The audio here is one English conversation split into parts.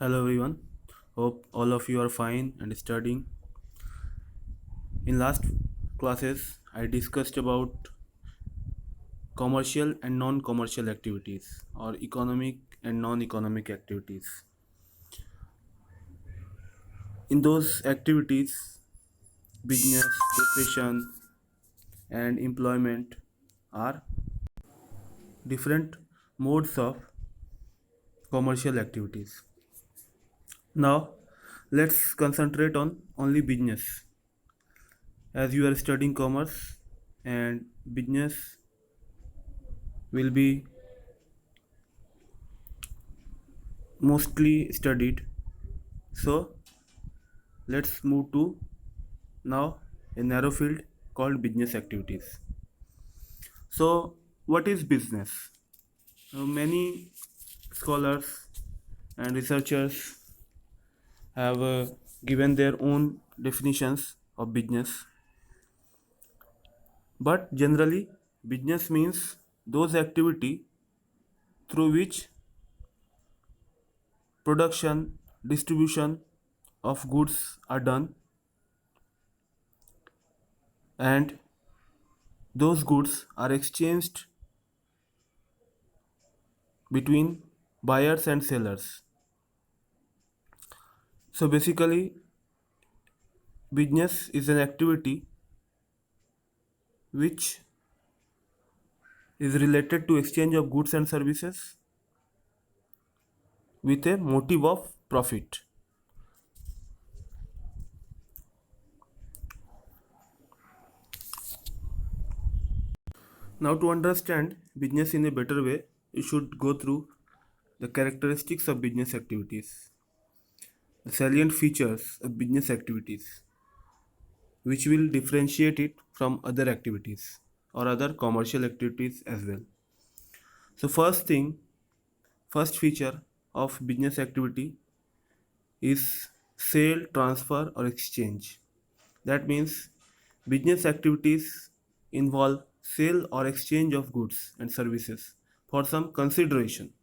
Hello everyone. Hope all of you are fine and studying. In last classes, I discussed about commercial and non-commercial activities or economic and non-economic activities. In those activities, business, profession and employment are different modes of commercial activities. Now, let's concentrate on only business as you are studying commerce and business will be mostly studied. So let's move to now a narrow field called business activities. So what is business? Many scholars and researchers have given their own definitions of business, but generally business means those activity through which production, distribution of goods are done, and those goods are exchanged between buyers and sellers. So basically, business is an activity which is related to exchange of goods and services with a motive of profit. Now, to understand business in a better way, you should go through the characteristics of business activities, the salient features of business activities, which will differentiate it from other activities or other commercial activities as well. So, first feature of business activity is sale, transfer, or exchange. That means business activities involve sale or exchange of goods and services for some consideration.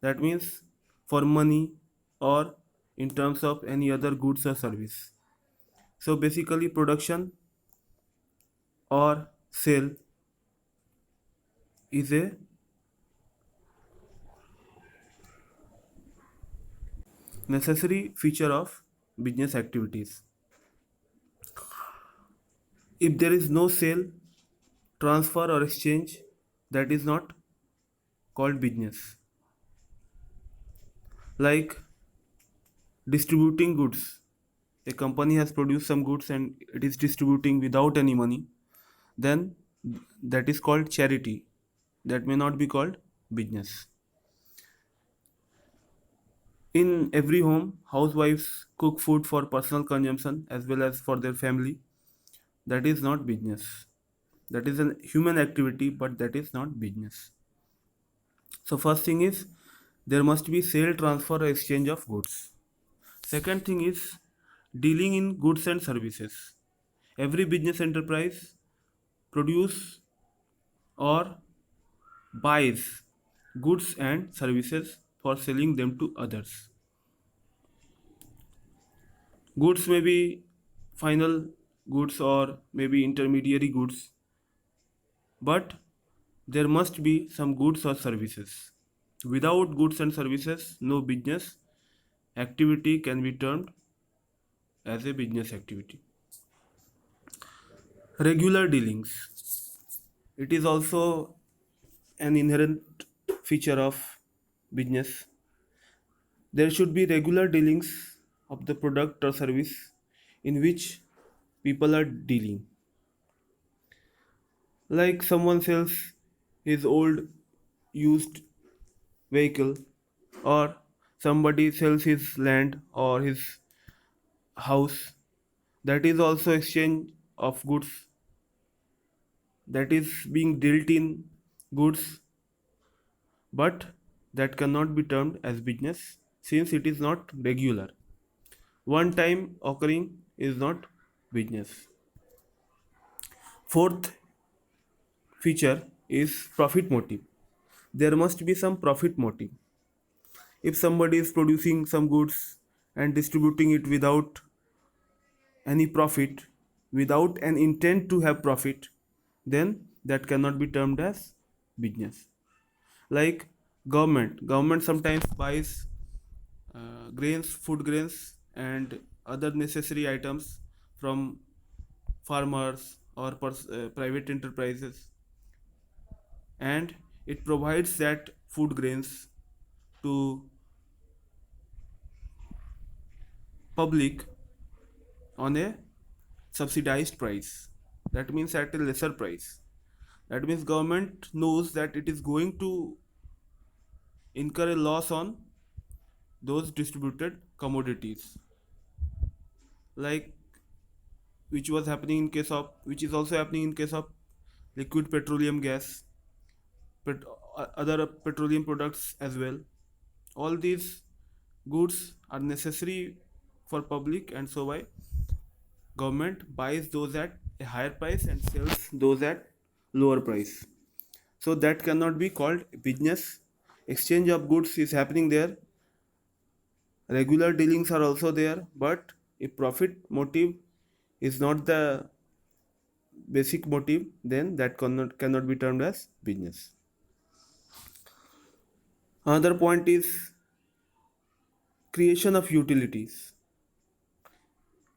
That means for money or in terms of any other goods or service. So basically, production or sale is a necessary feature of business activities. If there is no sale, transfer, or exchange, that is not called business. Like distributing goods. A company has produced some goods and it is distributing without any money, then that is called charity. That may not be called business. In every home, housewives cook food for personal consumption as well as for their family. That is not business. That is a human activity, but that is not business. So, first thing is there must be sale, transfer, or exchange of goods. Second thing is dealing in goods and services. Every business enterprise produce or buys goods and services for selling them to others. Goods may be final goods or maybe intermediary goods, but there must be some goods or services. Without goods and services, no business activity can be termed as a business activity. Regular dealings. It is also an inherent feature of business. There should be regular dealings of the product or service in which people are dealing. Like someone sells his old used vehicle, or somebody sells his land or his house. That is also exchange of goods, that is being dealt in goods, but that cannot be termed as business since it is not regular. One time occurring is not business. Fourth feature is profit motive. There must be some profit motive. If somebody is producing some goods and distributing it without any profit, without an intent to have profit, then that cannot be termed as business. Like government sometimes buys grains, food grains, and other necessary items from farmers or private enterprises, and it provides that food grains to public on a subsidized price. That means at a lesser price. That means government knows that it is going to incur a loss on those distributed commodities, like which is also happening in case of liquid petroleum gas, pet, other petroleum products as well. All these goods are necessary for public, and so why government buys those at a higher price and sells those at lower price. So that cannot be called business. Exchange of goods is happening there, regular dealings are also there, but if profit motive is not the basic motive, then that cannot be termed as business. Another point is creation of utilities.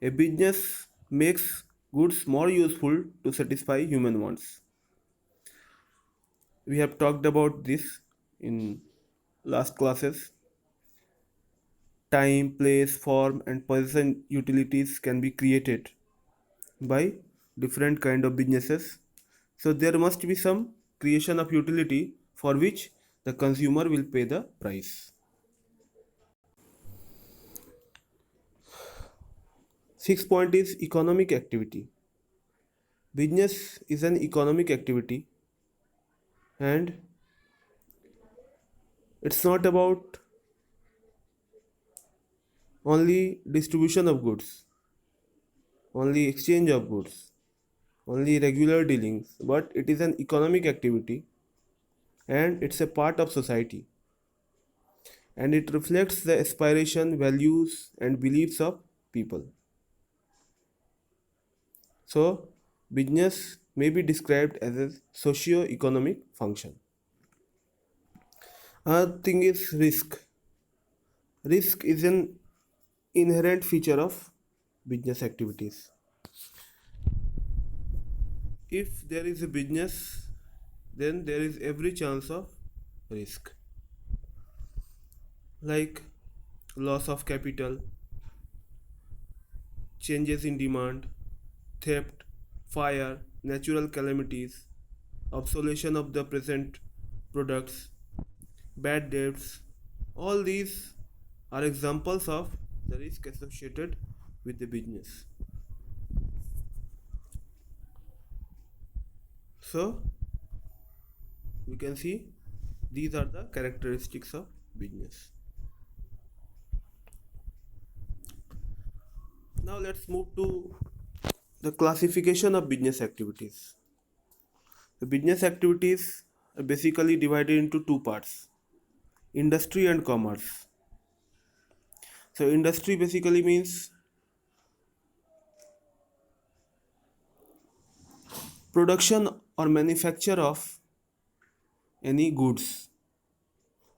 A business makes goods more useful to satisfy human wants. We have talked about this in last classes. Time, place, form, and position utilities can be created by different kind of businesses. So there must be some creation of utility for which the consumer will pay the price. Sixth point is economic activity. Business is an economic activity, and it's not about only distribution of goods, only exchange of goods, only regular dealings, but it is an economic activity and it's a part of society, and it reflects the aspiration, values, and beliefs of people. So, business may be described as a socio-economic function. Another thing is risk. Risk is an inherent feature of business activities. If there is a business, then there is every chance of risk, like loss of capital, changes in demand, theft, fire, natural calamities, obsolescence of the present products, bad debts. All these are examples of the risk associated with the business. So, you can see these are the characteristics of business. Now, let's move to the classification of business activities. The business activities are basically divided into two parts: industry and commerce. So, industry basically means production or manufacture of any goods.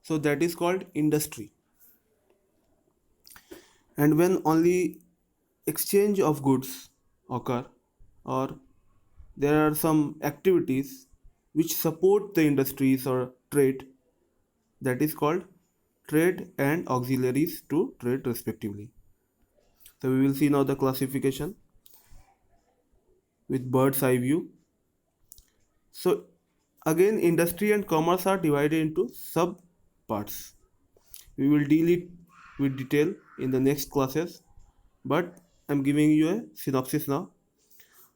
So, that is called industry. And when only exchange of goods occur, or there are some activities which support the industries or trade, that is called trade and auxiliaries to trade respectively. So we will see now the classification with bird's eye view. So again, industry and commerce are divided into sub parts. We will deal it with detail in the next classes, but I'm giving you a synopsis now.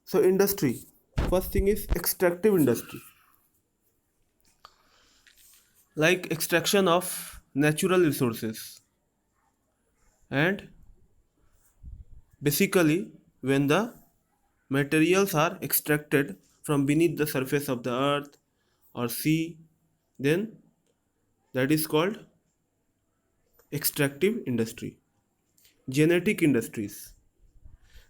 So industry, first thing is extractive industry, like extraction of natural resources, and basically when the materials are extracted from beneath the surface of the earth or sea, then that is called extractive industry. Genetic industries.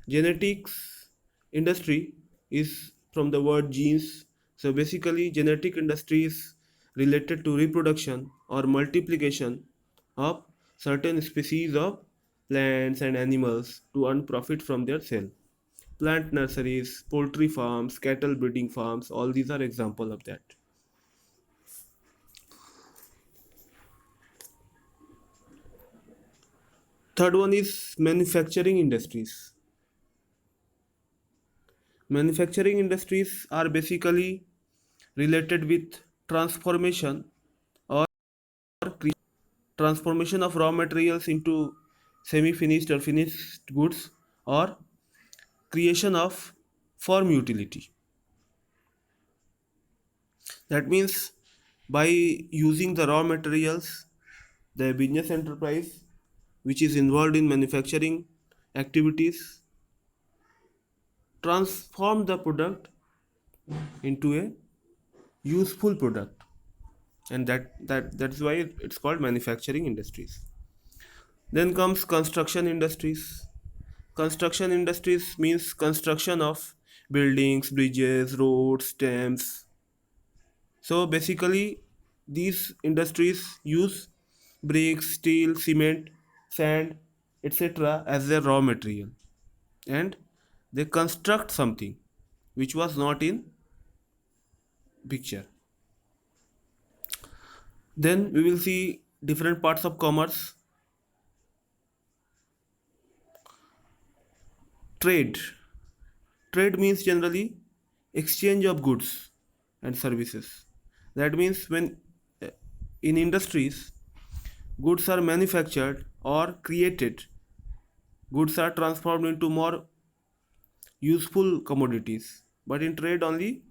Genetics industry is from the word genes. So basically, genetic industry is related to reproduction or multiplication of certain species of plants and animals to earn profit from their sale. Plant nurseries, poultry farms, cattle breeding farms, all these are example of that. Third one is manufacturing industries. Manufacturing industries are basically related with transformation or transformation of raw materials into semi-finished or finished goods or creation of farm utility. That means by using the raw materials, the business enterprise which is involved in manufacturing activities transform the product into a useful product, and that's why it's called manufacturing industries. Then comes construction industries. Construction industries means construction of buildings, bridges, roads, dams. So basically, these industries use bricks, steel, cement, sand, etc. as their raw material, and they construct something which was not in picture. Then we will see different parts of commerce. Trade. Trade means generally exchange of goods and services. That means when uh, in industries goods are manufactured or created, goods are transformed into more useful commodities. But in trade only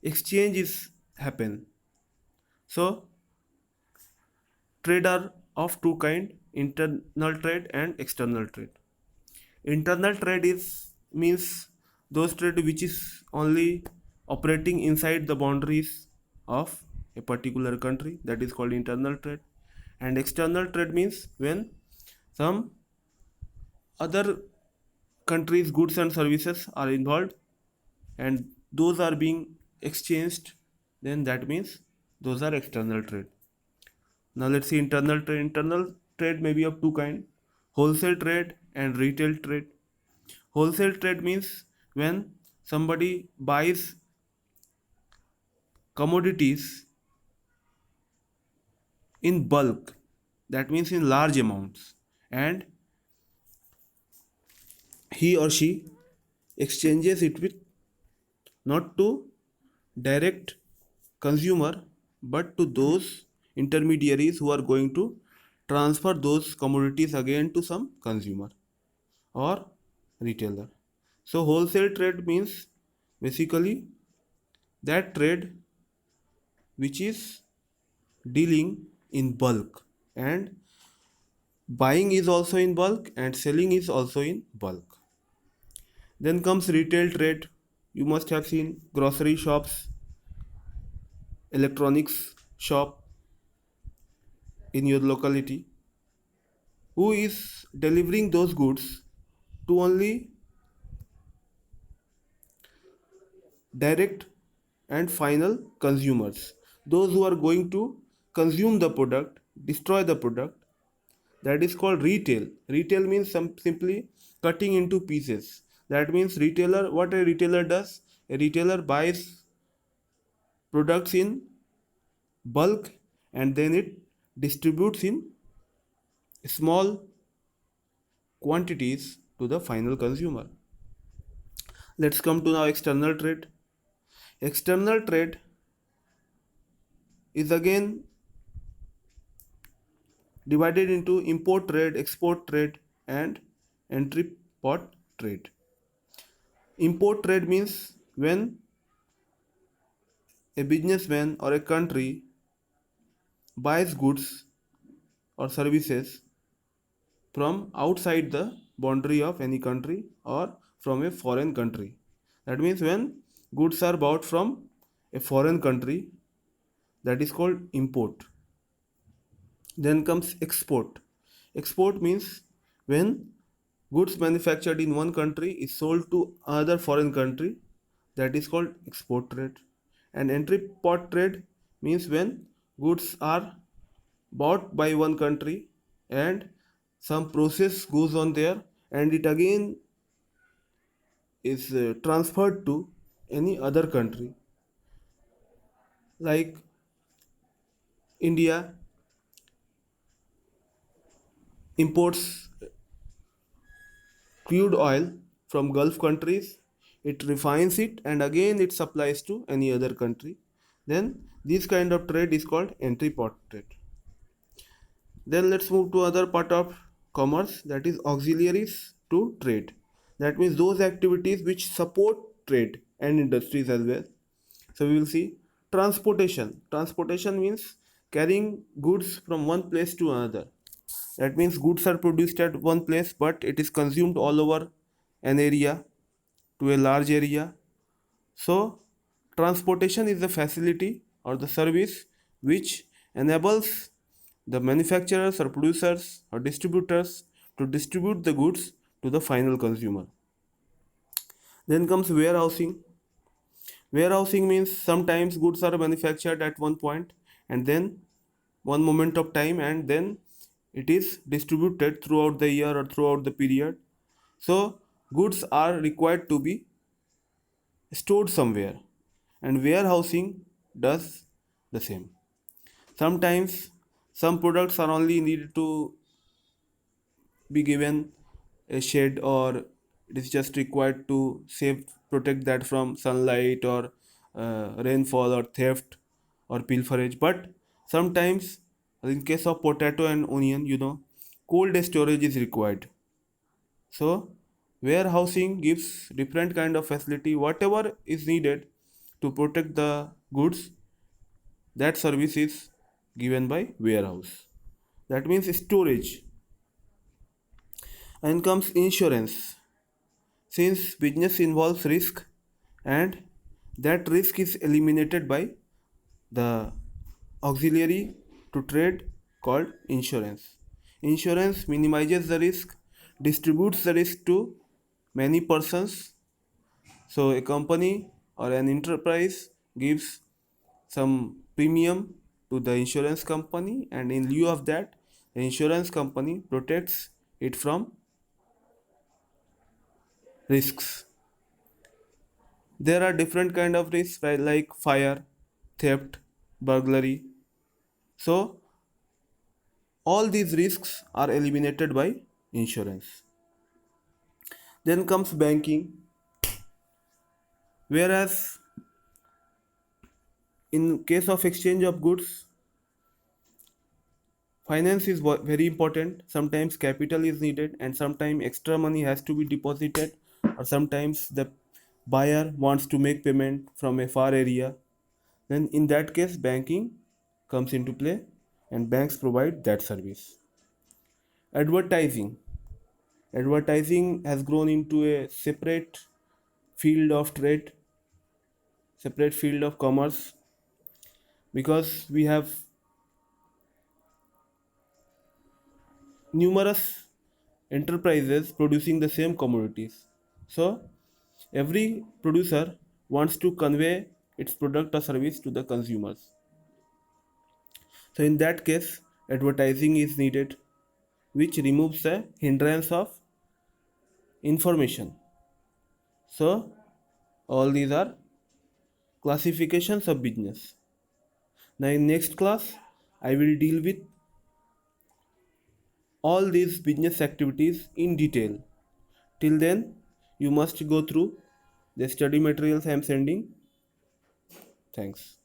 exchanges happen. So trade are of two kind: internal trade and external trade. Internal trade is means those trade which is only operating inside the boundaries of a particular country, that is called internal trade. And external trade means when some other countries goods and services are involved and those are being exchanged, then that means those are external trade. Now let's see internal trade. Internal trade may be of two kind: wholesale trade and retail trade. Wholesale trade means when somebody buys commodities in bulk, that means in large amounts, and he or she exchanges it with not to direct consumer but to those intermediaries who are going to transfer those commodities again to some consumer or retailer. So wholesale trade means basically that trade which is dealing in bulk, and buying is also in bulk and selling is also in bulk. Then comes retail trade. You must have seen grocery shops, electronics shop in your locality, who is delivering those goods to only direct and final consumers, those who are going to consume the product, destroy the product. That is called retail. Retail means simply cutting into pieces. That means retailer, what a retailer does, a retailer buys products in bulk and then it distributes in small quantities to the final consumer. Let's come to now external trade. External trade is again divided into import trade, export trade, and entry port trade. Import trade means when a businessman or a country buys goods or services from outside the boundary of any country or from a foreign country. That means when goods are bought from a foreign country, that is called import. Then comes export. Export means when goods manufactured in one country is sold to another foreign country, that is called export trade. And entry pot trade means when goods are bought by one country and some process goes on there and it again is transferred to any other country, like India imports crude oil from Gulf countries, it refines it and again it supplies to any other country. Then this kind of trade is called entry pot trade. Then let's move to other part of commerce, that is auxiliaries to trade. That means those activities which support trade and industries as well. So we will see transportation. Transportation means carrying goods from one place to another. That means goods are produced at one place but it is consumed all over an area, to a large area. So transportation is the facility or the service which enables the manufacturers or producers or distributors to distribute the goods to the final consumer. Then comes warehousing. Warehousing means sometimes goods are manufactured at one point and then one moment of time and then it is distributed throughout the year or throughout the period. So goods are required to be stored somewhere and warehousing does the same. Sometimes some products are only needed to be given a shade or it is just required to save protect that from sunlight or rainfall or theft or pilferage, but sometimes in case of potato and onion, cold storage is required. So warehousing gives different kind of facility, whatever is needed to protect the goods, that service is given by warehouse. That means storage. And comes insurance. Since business involves risk and that risk is eliminated by the auxiliary to trade called insurance. Insurance minimizes the risk, distributes the risk to many persons. So a company or an enterprise gives some premium to the insurance company and in lieu of that the insurance company protects it from risks. There are different kind of risks, right, like fire, theft, burglary. So all these risks are eliminated by insurance. Then comes banking. Whereas in case of exchange of goods, finance is very important. Sometimes capital is needed and sometimes extra money has to be deposited, or sometimes the buyer wants to make payment from a far area. Then in that case banking comes into play and banks provide that service. Advertising. Advertising has grown into a separate field of trade, separate field of commerce, because we have numerous enterprises producing the same commodities. So every producer wants to convey its product or service to the consumers. So in that case, advertising is needed, which removes the hindrance of information. So all these are classifications of business. Now in next class, I will deal with all these business activities in detail. Till then, you must go through the study materials I am sending. Thanks.